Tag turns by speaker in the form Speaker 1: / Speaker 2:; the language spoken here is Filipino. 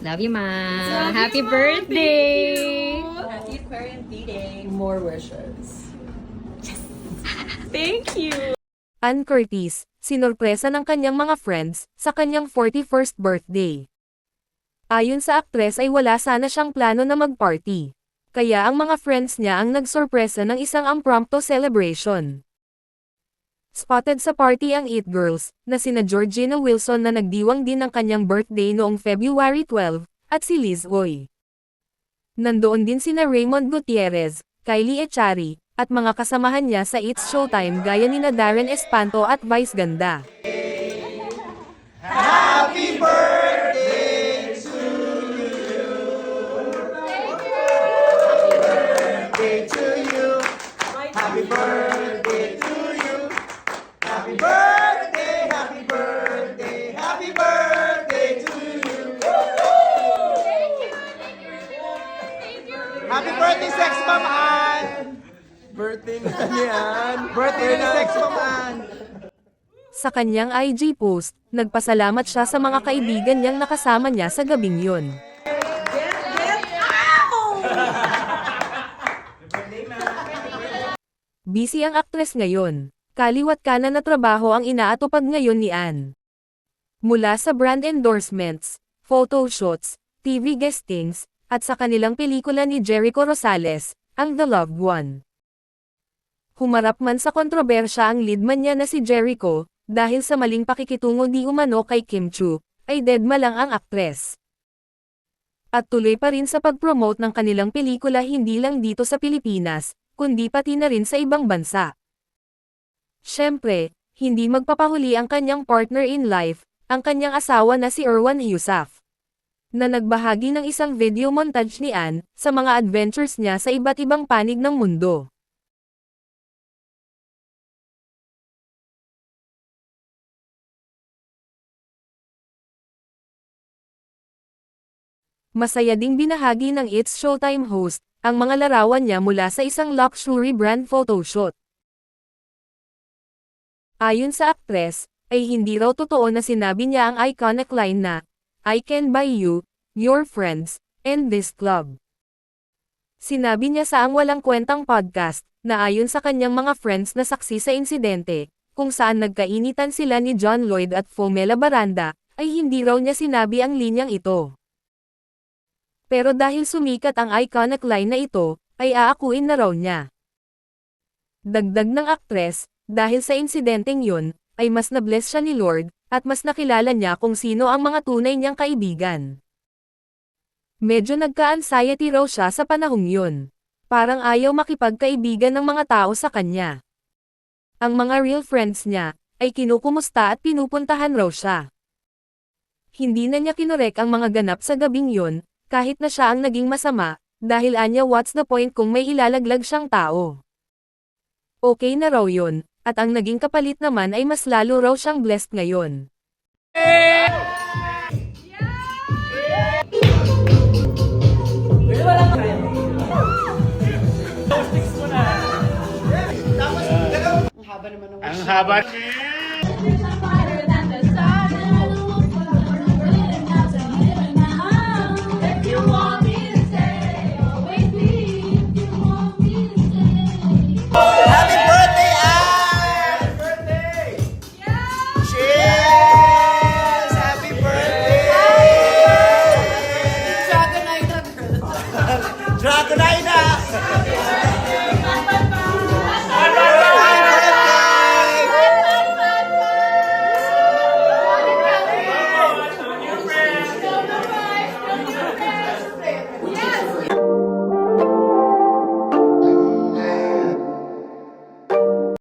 Speaker 1: Love you, Ma. Happy birthday!
Speaker 2: Happy Aquarian D-Day.
Speaker 3: More wishes.
Speaker 1: Thank you!
Speaker 4: Ann Curtis, sinurpresa ng kanyang mga friends sa kanyang 41st birthday. Ayon sa aktres ay wala sana siyang plano na mag-party. Kaya ang mga friends niya ang nagsorpresa ng isang impromptu celebration. Spotted sa party ang It Girls, na sina Georgina Wilson na nagdiwang din ng kanyang birthday noong February 12, at si Liz Oy. Nandoon din sina Raymond Gutierrez, Kylie Echari, at mga kasamahan niya sa It's Showtime gaya nina Darren Espanto at Vice Ganda.
Speaker 5: Happy birthday to you. Happy birthday to you. Happy birthday to you. Happy birthday, happy birthday, happy birthday to you. Happy birthday, Sex Mom Ann!
Speaker 3: Birthday na yan.
Speaker 5: Birthday ni Sex Mom Ann!
Speaker 4: Sa kanyang IG post, nagpasalamat siya sa mga kaibigan niyang nakasama niya sa gabing yun. Busy ang aktres ngayon. Kaliwat kanan na trabaho ang inaatupag ngayon ni Ann. Mula sa brand endorsements, photoshoots, TV guestings, at sa kanilang pelikula ni Jericho Rosales, ang The Loved One. Humarap man sa kontrobersya ang lead man niya na si Jericho, dahil sa maling pakikitungo di umano kay Kim Chu, ay deadma lang ang aktres. At tuloy pa rin sa pag-promote ng kanilang pelikula hindi lang dito sa Pilipinas, kundi pati na rin sa ibang bansa. Siyempre, hindi magpapahuli ang kanyang partner in life, ang kanyang asawa na si Erwan Heussaff, na nagbahagi ng isang video montage ni Ann sa mga adventures niya sa iba't ibang panig ng mundo. Masaya ding binahagi ng It's Showtime host ang mga larawan niya mula sa isang luxury brand photoshoot. Ayon sa aktres, ay hindi raw totoo na sinabi niya ang iconic line na, "I can buy you, your friends, and this club." Sinabi niya sa ang walang kwentang podcast, na ayon sa kanyang mga friends na saksi sa insidente, kung saan nagkainitan sila ni John Lloyd at Fomela Baranda, ay hindi raw niya sinabi ang linyang ito. Pero dahil sumikat ang iconic line na ito, ay aakuin na raw niya. Dagdag ng aktres, dahil sa insidenteng yun, ay mas na-bless siya ni Lord, at mas nakilala niya kung sino ang mga tunay niyang kaibigan. Medyo nagka-anxiety raw siya sa panahong yun. Parang ayaw makipagkaibigan ng mga tao sa kanya. Ang mga real friends niya, ay kinukumusta at pinupuntahan raw siya. Hindi na niya kinorek ang mga ganap sa gabing yun, kahit na siya ang naging masama, dahil anya what's the point kung may ilalaglag siyang tao. Okay na raw yun, at ang naging kapalit naman ay mas lalo raw siyang blessed ngayon.
Speaker 5: Ang haba naman ng
Speaker 6: Ang haba.